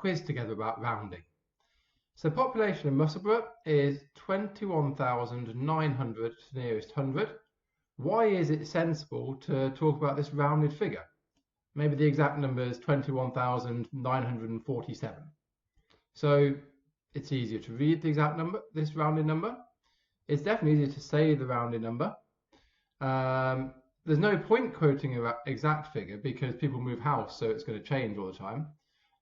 quiz together about rounding. So the population of Musselburgh is 21,900 to the nearest 100. Why is it sensible to talk about this rounded figure? Maybe the exact number is 21,947. So it's easier to read the exact number, this rounded number. It's definitely easier to say the rounded number. There's no point quoting an exact figure because people move house, so it's going to change all the time.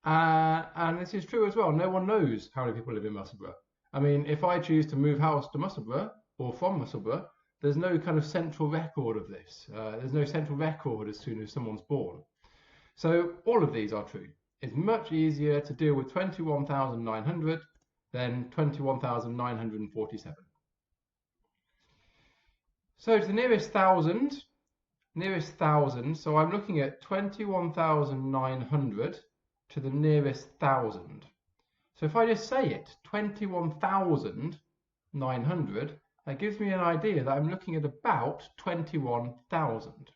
And this is true as well. No one knows how many people live in Musselburgh. I mean, if I choose to move house to Musselburgh or from Musselburgh, there's no kind of central record of this. There's no central record as soon as someone's born. So all of these are true. It's much easier to deal with 21,900 than 21,947. So to the nearest thousand, so I'm looking at 21,900 to the nearest thousand. So if I just say it, 21,900, that gives me an idea that I'm looking at about 21,000.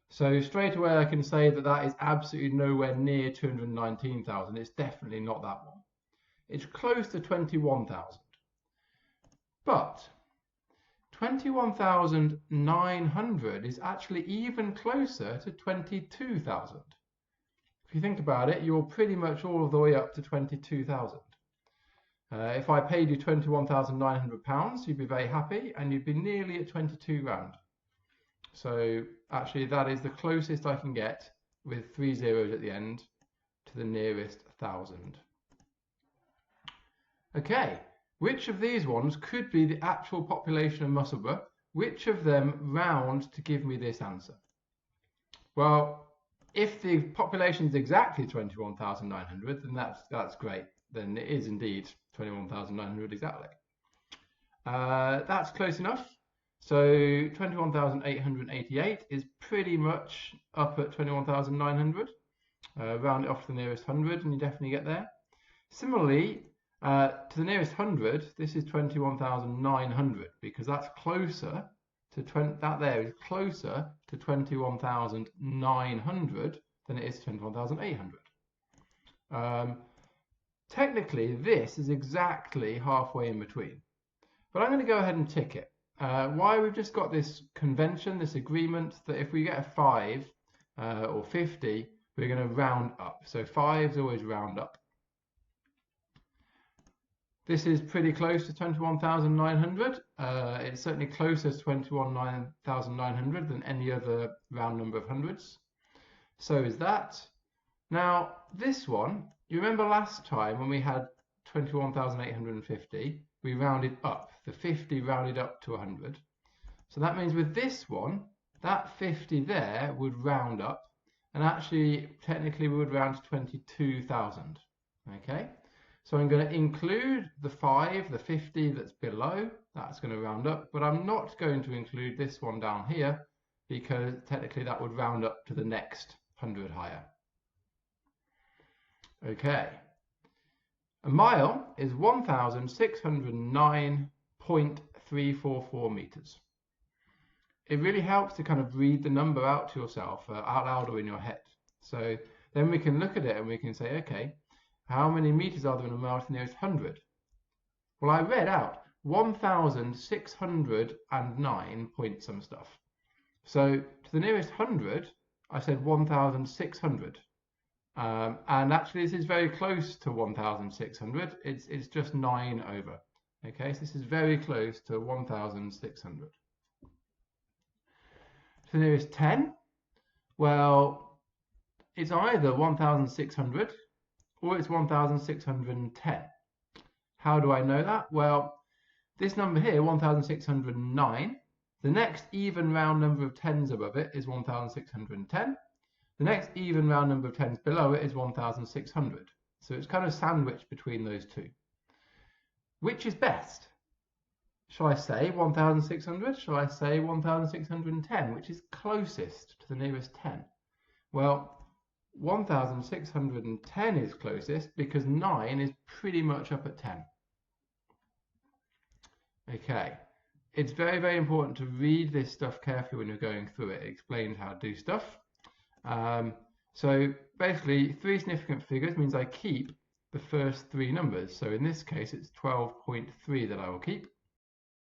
So straight away I can say that that is absolutely nowhere near 219,000. It's definitely not that one. It's close to 21,000. But 21,900 is actually even closer to 22,000. If you think about it, you're pretty much all the way up to 22,000. If I paid you £21,900, you'd be very happy and you'd be nearly at 22 grand. So actually that is the closest I can get with 3 zeros at the end to the nearest 1,000. Okay, which of these ones could be the actual population of Musselburgh? Which of them round to give me this answer? Well, if the population is exactly 21,900, then that's great. Then it is indeed 21,900 exactly. That's close enough. So 21,888 is pretty much up at 21,900. Round it off to the nearest 100 and you definitely get there. Similarly, to the nearest 100, this is 21,900 because that's closer to that there is closer to 21,900 than it is 21,800. Technically, this is exactly halfway in between, but I'm going to go ahead and tick it. Why? We've just got this convention, this agreement that if we get a 5 or 50, we're going to round up. So 5s always round up. This is pretty close to 21,900. It's certainly closer to 21,900 than any other round number of hundreds. So is that. Now, this one, you remember last time when we had 21,850, we rounded up. The 50 rounded up to 100. So that means with this one, that 50 there would round up, and actually, technically, we would round to 22,000. Okay? So I'm going to include the 5, the 50 that's below, that's going to round up, but I'm not going to include this one down here because technically that would round up to the next 100 higher. Okay. A mile is 1,609.344 meters. It really helps to kind of read the number out to yourself, out loud or in your head. So then we can look at it and we can say, okay, how many meters are there in a mile to the nearest 100? Well, I read out 1,609 point some stuff. So to the nearest 100, I said 1,600. And actually, this is very close to 1,600. It's just 9 over. Okay, so this is very close to 1,600. To the nearest 10, well, it's either 1,600 or it's 1,610. How do I know that? Well, this number here, 1,609, the next even round number of tens above it is 1,610. The next even round number of tens below it is 1,600. So it's kind of sandwiched between those two. Which is best? Shall I say 1,600? Shall I say 1,610, which is closest to the nearest 10? Well, 1,610 is closest because 9 is pretty much up at 10. Okay, it's very, very important to read this stuff carefully when you're going through it. It explains how to do stuff. So basically 3 significant figures means I keep the first 3 numbers. So in this case, it's 12.3 that I will keep.